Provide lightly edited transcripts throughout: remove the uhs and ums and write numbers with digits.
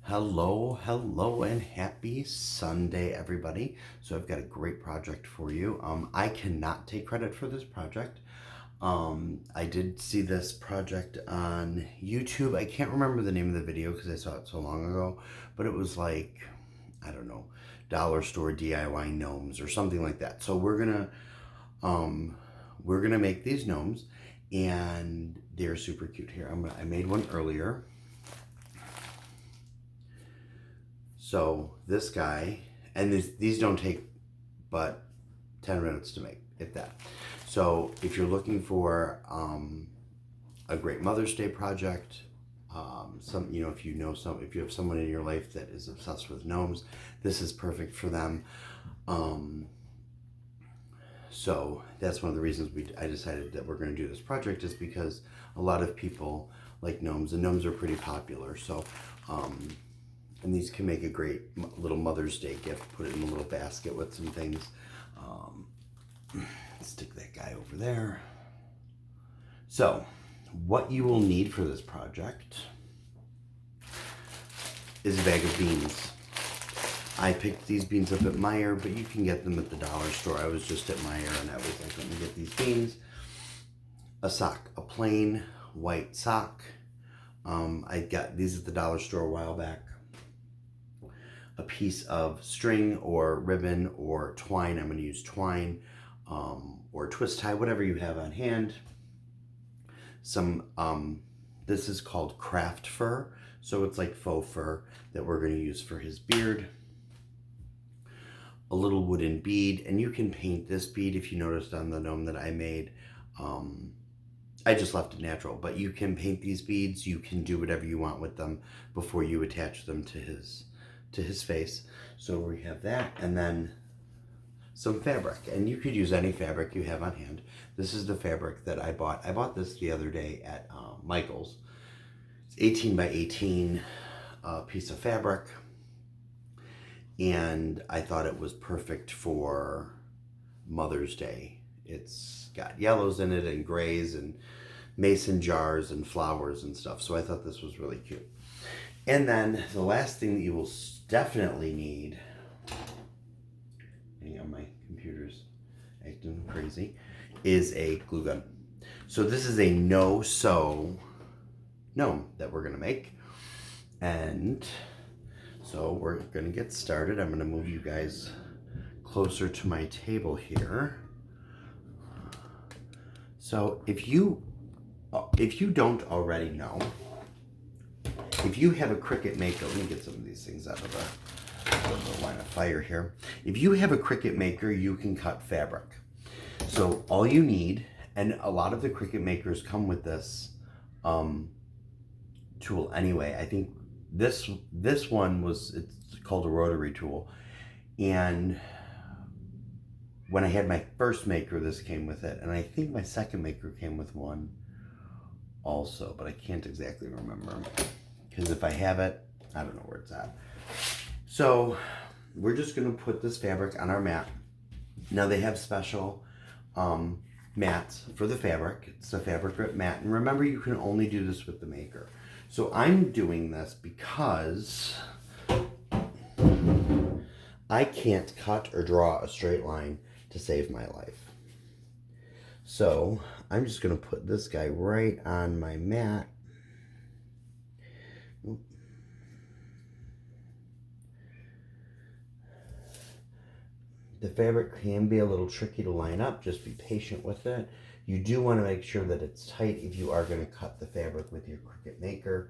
Hello, and happy Sunday, everybody. So I've got a great project for you. I cannot take credit for this project. I did see this project on YouTube. I can't remember the name of the video because I saw it so long ago, but it was like, I don't know, dollar store DIY gnomes or something like that. So we're gonna make these gnomes, and they're super cute. Here, I made one earlier. So this guy, and these don't take but 10 minutes to make, if that. So if you're looking for a great Mother's Day project, if you have someone in your life that is obsessed with gnomes, this is perfect for them. So that's one of the reasons I decided that we're going to do this project, is because a lot of people like gnomes, and gnomes are pretty popular. So, and these can make a great little Mother's Day gift. Put it in a little basket with some things. Stick that guy over there. So, what you will need for this project is a bag of beans. I picked these beans up at Meijer, but you can get them at the dollar store. I was just at Meijer, and I was like, let me get these beans. A sock, a plain white sock. I got these at the dollar store a while back. A piece of string or ribbon or twine. I'm going to use twine, or twist tie, whatever you have on hand. This is called craft fur, so it's like faux fur that we're going to use for his beard. A little wooden bead, and you can paint this bead. If you noticed on the gnome that I made, I just left it natural, but you can paint these beads. You can do whatever you want with them before you attach them to his face. So we have that, and then some fabric, and you could use any fabric you have on hand. This is the fabric that I bought. I bought this the other day at Michael's. It's 18 by 18 piece of fabric, and I thought it was perfect for Mother's Day. It's got yellows in it and grays and mason jars and flowers and stuff, so I thought this was really cute. And then the last thing that you will definitely need, hang on, my computer's acting crazy, is a glue gun. So this is a no-sew gnome that we're gonna make. And so we're gonna get started. I'm gonna move you guys closer to my table here. So if you don't already know, if you have a Cricut Maker, let me get some of these things out of the line of fire here. If you have a Cricut Maker, you can cut fabric. So all you need, and a lot of the Cricut Makers come with this tool anyway. I think this one it's called a rotary tool. And when I had my first maker, this came with it. And I think my second maker came with one also, but I can't exactly remember. Because if I have it, I don't know where it's at. So we're just going to put this fabric on our mat. Now they have special mats for the fabric. It's a fabric rip mat. And remember, you can only do this with the maker. So I'm doing this because I can't cut or draw a straight line to save my life. So I'm just going to put this guy right on my mat. The fabric can be a little tricky to line up. Just be patient with it. You do want to make sure that it's tight if you are going to cut the fabric with your Cricut Maker.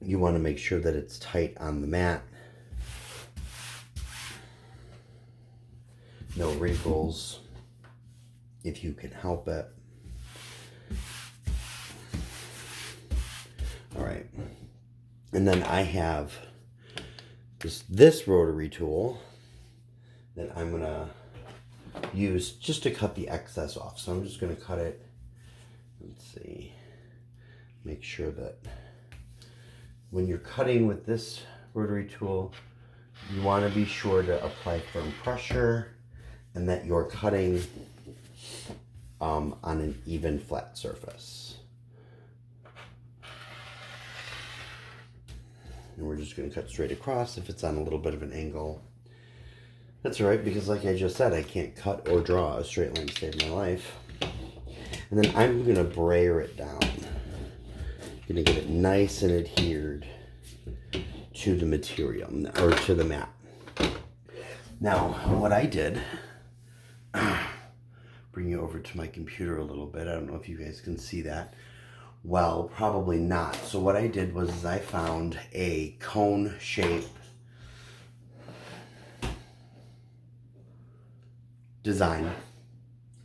You want to make sure that it's tight on the mat. No wrinkles, if you can help it. All right. And then I have this rotary tool that I'm going to use just to cut the excess off. So I'm just going to cut it. Let's see. Make sure that when you're cutting with this rotary tool, you want to be sure to apply firm pressure and that you're cutting on an even flat surface. And we're just going to cut straight across. If it's on a little bit of an angle, that's all right, because like I just said, I can't cut or draw a straight line to save my life. And then I'm going to brayer it down. I'm going to get it nice and adhered to the material, or to the mat. Now, what I did, bring you over to my computer a little bit. I don't know if you guys can see that. Well, probably not. So what I did was I found a cone shape design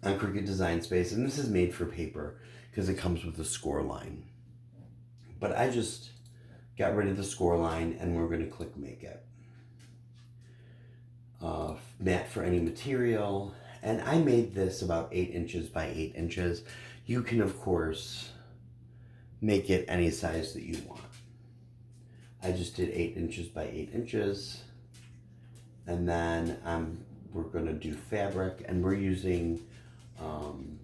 on Cricut Design Space, and this is made for paper because it comes with a score line. But I just got rid of the score line, and we're going to click Make It. Mat for any material, and I made this about 8 inches by 8 inches. You can, of course, make it any size that you want. I just did 8 inches by 8 inches, and then we're going to do fabric, and we're using,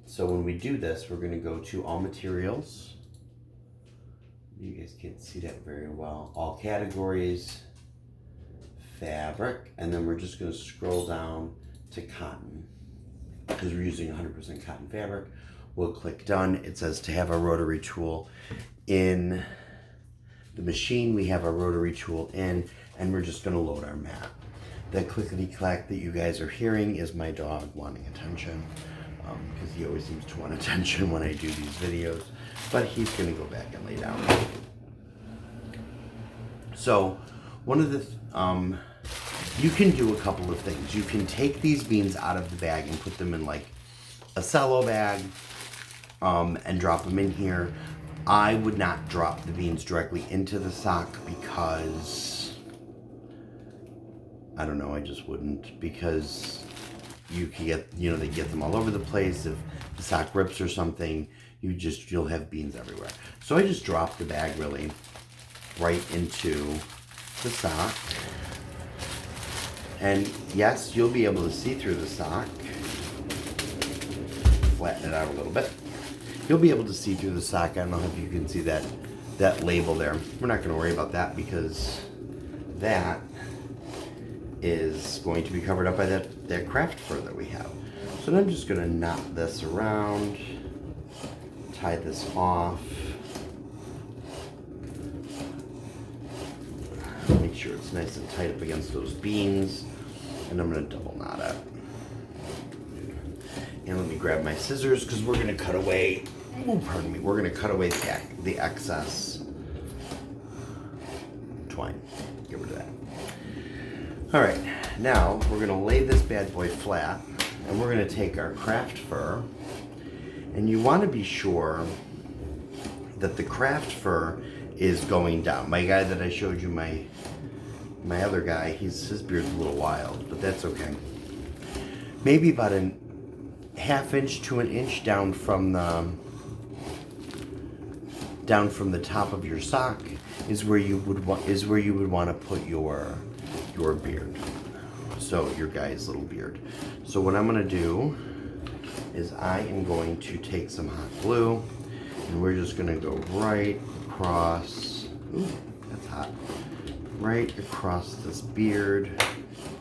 so when we do this, we're going to go to all materials. You guys can't see that very well. All categories, fabric, and then we're just going to scroll down to cotton because we're using 100% cotton fabric. We'll click done. It says to have a rotary tool in the machine. We have our rotary tool in, and we're just going to load our mat. That clickety clack that you guys are hearing is my dog wanting attention, because he always seems to want attention when I do these videos, but he's going to go back and lay down. So one of the you can do a couple of things. You can take these beans out of the bag and put them in like a cello bag, and drop them in here. I would not drop the beans directly into the sock because, I don't know, I just wouldn't, because you can get, they get them all over the place. If the sock rips or something, you'll have beans everywhere. So I just dropped the bag really right into the sock. And yes, you'll be able to see through the sock. Flatten it out a little bit. You'll be able to see through the sock. I don't know if you can see that label there. We're not going to worry about that because that is going to be covered up by that craft fur that we have. So then I'm just going to knot this around, tie this off, make sure it's nice and tight up against those beans, and I'm going to double knot it. And let me grab my scissors because we're going to cut away, we're going to cut away the excess twine. Get rid of that. All right, now we're going to lay this bad boy flat, and we're going to take our craft fur, and you want to be sure that the craft fur is going down. My guy that I showed you, my other guy, his beard's a little wild, but that's okay. Maybe about a ½ inch to an inch down from the top of your sock is where you would want to put your beard. So your guy's little beard. So what I'm going to do is I am going to take some hot glue, and we're just going to go right across. Ooh, that's hot. Right across this beard.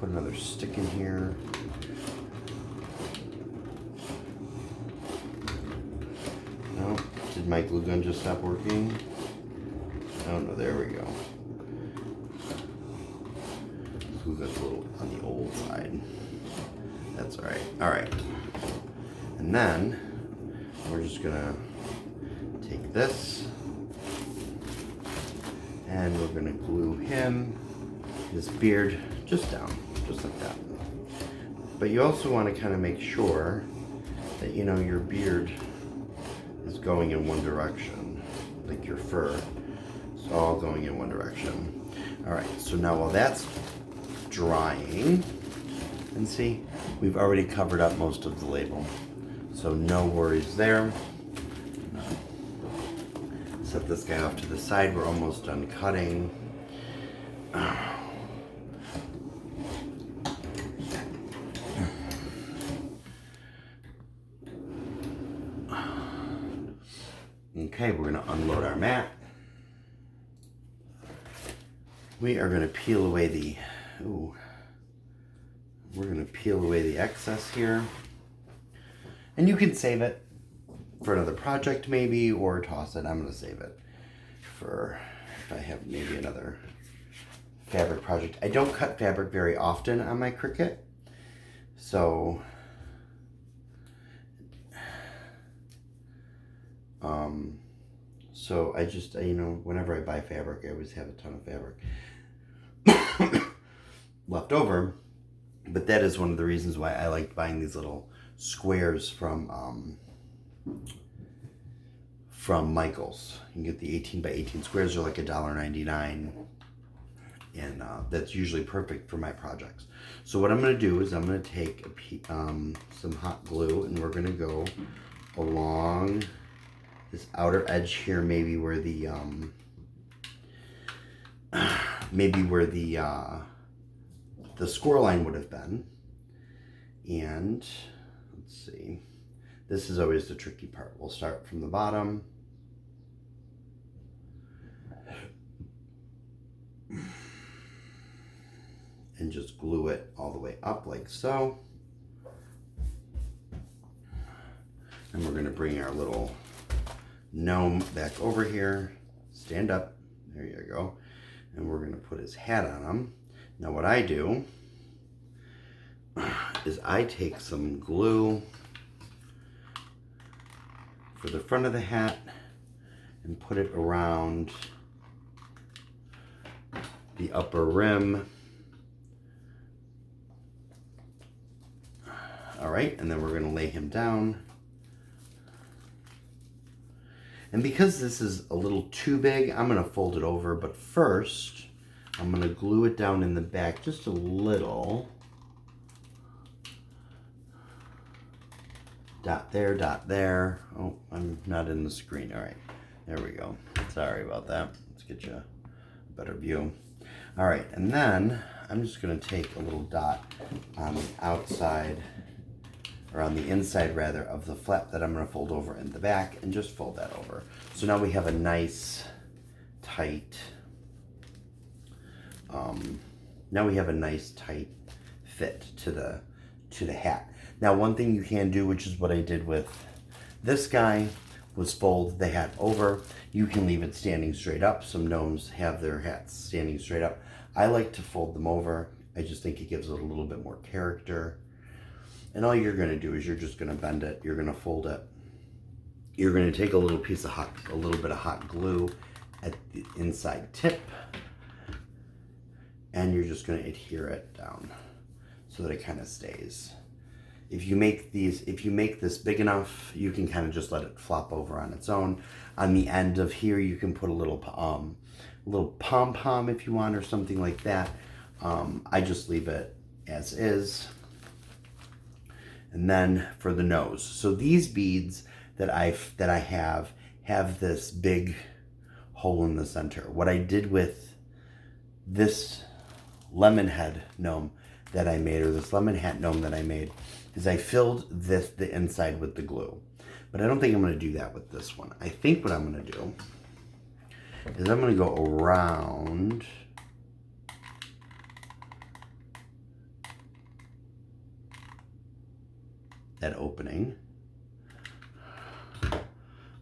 Put another stick in here. Oh, did my glue gun just stop working? Oh no, there we go. Glue gun's a little on the old side. That's all right. All right. And then we're just gonna take this, and we're gonna glue his beard, just down, just like that. But you also want to kind of make sure that your beard is going in one direction, like your fur. It's all going in one direction. All right, so now while that's drying, and see, we've already covered up most of the label, so no worries there. Set this guy off to the side. We're almost done cutting. Okay, we're going to unload our mat. We are going to peel away the, we're going to peel away the excess here. And you can save it for another project maybe, or toss it. I'm going to save it for if I have maybe another fabric project. I don't cut fabric very often on my Cricut. So, I just, you know, whenever I buy fabric, I always have a ton of fabric left over. But that is one of the reasons why I like buying these little squares from Michaels. You can get the 18 by 18 squares. They're like $1.99, and that's usually perfect for my projects. So what I'm going to do is I'm going to take some hot glue, and we're going to go along this outer edge here, maybe where the the score line would have been. And let's see, this is always the tricky part. We'll start from the bottom. And just glue it all the way up like so. And we're going to bring our little gnome back over here. Stand up. There you go. And we're going to put his hat on him. Now what I do is I take some glue for the front of the hat and put it around the upper rim. All right, and then we're going to lay him down. And because this is a little too big, I'm going to fold it over, but first I'm going to glue it down in the back just a little. Dot there, dot there. Oh, I'm not in the screen. All right, there we go. Sorry about that. Let's get you a better view. All right, and then I'm just going to take a little dot on the outside, or on the inside rather, of the flap that I'm going to fold over in the back, and just fold that over. So now we have a nice tight, fit to the hat. Now one thing you can do, which is what I did with this guy, was fold the hat over. You can leave it standing straight up. Some gnomes have their hats standing straight up. I like to fold them over. I just think it gives it a little bit more character. And all you're going to do is you're just going to bend it. You're going to fold it. You're going to take a little bit of hot glue at the inside tip, and you're just going to adhere it down so that it kind of stays. If you make this big enough, you can kind of just let it flop over on its own. On the end of here, you can put a little pom-pom if you want, or something like that. I just leave it as is. And then for the nose, so these beads that I have this big hole in the center. What I did with this lemon head gnome that I made, or this lemon hat gnome that I made, is I filled the inside with the glue. But I don't think I'm going to do that with this one. I think what I'm going to do is I'm going to go around that opening.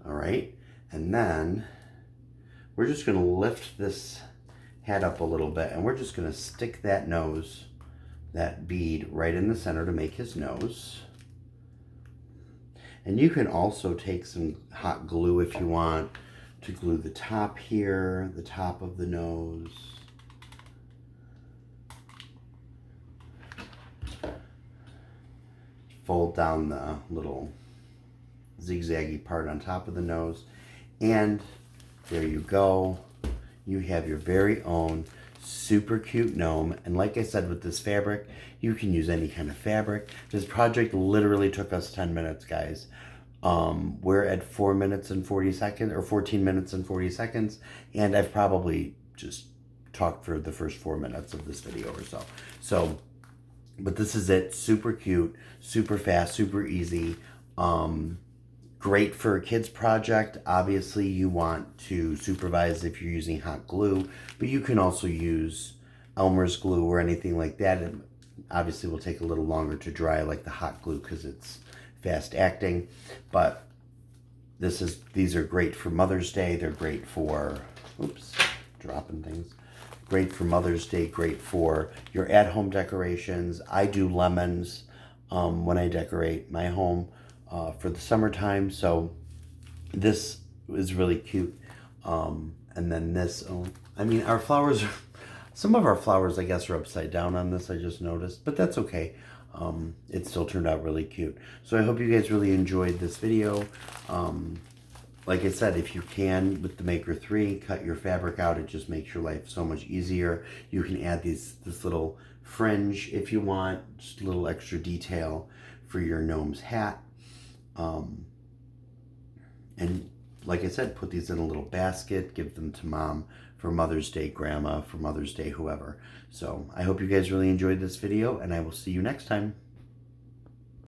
All right, and then we're just going to lift this hat up a little bit, and we're just going to stick that nose, that bead, right in the center to make his nose. And you can also take some hot glue if you want to glue the top here, the top of the nose. Fold down the little zigzaggy part on top of the nose, and there you go. You have your very own super cute gnome. And like I said, with this fabric, you can use any kind of fabric. This project literally took us 10 minutes, guys. We're at 4 minutes and 40 seconds, or 14 minutes and 40 seconds, and I've probably just talked for the first 4 minutes of this video or so. But this is it. Super cute, super fast, super easy. Great for a kid's project. Obviously, you want to supervise if you're using hot glue, but you can also use Elmer's glue or anything like that. It obviously will take a little longer to dry, like the hot glue, because it's fast acting. But these are great for Mother's Day. They're great for, oops, dropping things. Great for Mother's Day, great for your at-home decorations. I do lemons when I decorate my home for the summertime, so this is really cute. And then this, I mean, our flowers, some of our flowers, I guess, are upside down on this, I just noticed, but that's okay. It still turned out really cute. So I hope you guys really enjoyed this video. Like I said, if you can, with the Maker 3, cut your fabric out. It just makes your life so much easier. You can add this little fringe if you want, just a little extra detail for your gnome's hat. And like I said, put these in a little basket, give them to Mom for Mother's Day, Grandma for Mother's Day, whoever. So I hope you guys really enjoyed this video, and I will see you next time.